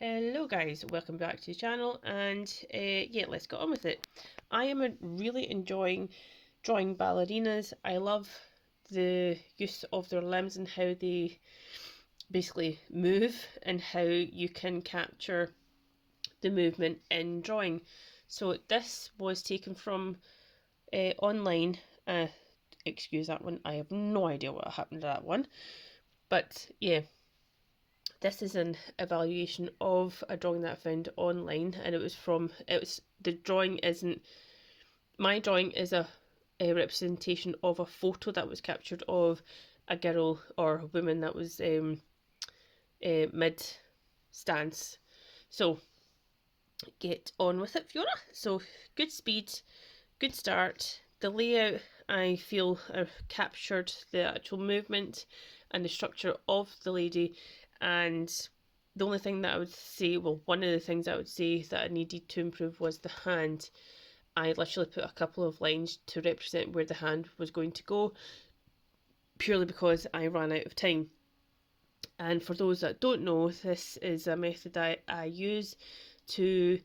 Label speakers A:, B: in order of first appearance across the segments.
A: Hello guys, welcome back to the channel, and yeah, let's get on with it. I am really enjoying drawing ballerinas. I love the use of their limbs and how they basically move and how you can capture the movement in drawing. So this was taken from online. Excuse that one, I have no idea what happened to that one. But yeah, this is an evaluation of a drawing that I found online, and the drawing isn't, my drawing is a representation of a photo that was captured of a girl or a woman that was mid stance. So get on with it, Fiona. So good speed, good start. The layout, I feel, captured the actual movement and the structure of the lady. And the only thing that I would say, well, one of the things I would say that I needed to improve was the hand. I literally put a couple of lines to represent where the hand was going to go, purely because I ran out of time. And for those that don't know, this is a method I use to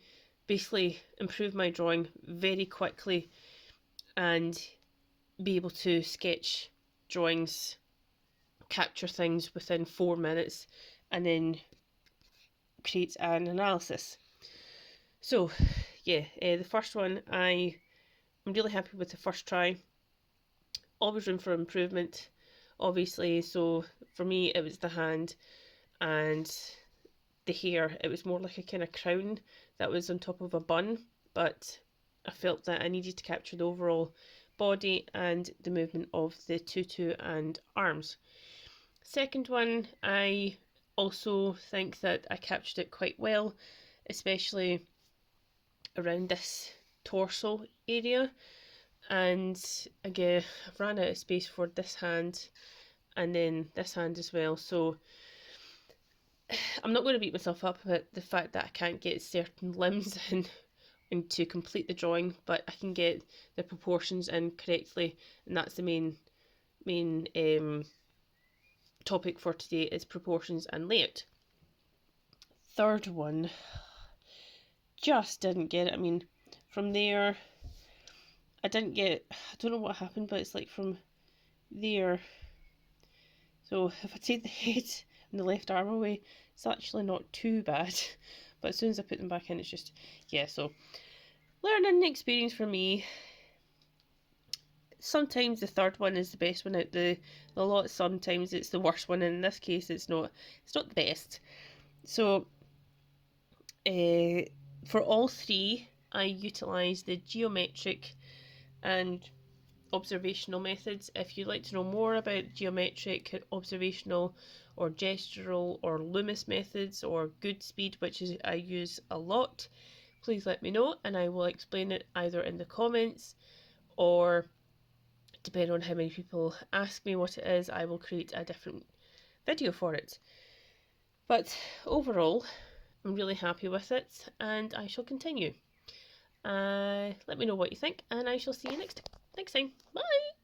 A: basically improve my drawing very quickly and be able to sketch drawings, capture things within 4 minutes, and then create an analysis. So yeah, the first one, I'm really happy with the first try. Always room for improvement, obviously. So for me, it was the hand and the hair. It was more like a kind of crown that was on top of a bun, but I felt that I needed to capture the overall body and the movement of the tutu and arms. Second one, I also think that I captured it quite well, especially around this torso area. And again, I've ran out of space for this hand and then this hand as well. So I'm not going to beat myself up about the fact that I can't get certain limbs in and to complete the drawing, but I can get the proportions in correctly, and that's the main topic for today, is proportions and layout. Third one, just didn't get it. I mean, from there, I didn't get, I don't know what happened, but it's like from there. So if I take the head and the left arm away, it's actually not too bad. But as soon as I put them back in, it's just, yeah, so learning experience for me. Sometimes the third one is the best one out the lot. Sometimes it's the worst one, and in this case it's not the best. So for all three, I utilise the geometric and observational methods. If you'd like to know more about geometric, observational, or gestural, or Loomis methods, or good speed, which is I use a lot, please let me know and I will explain it either in the comments, or depending on how many people ask me what it is, I will create a different video for it. But overall, I'm really happy with it, and I shall continue. Let me know what you think, and I shall see you next time. Bye!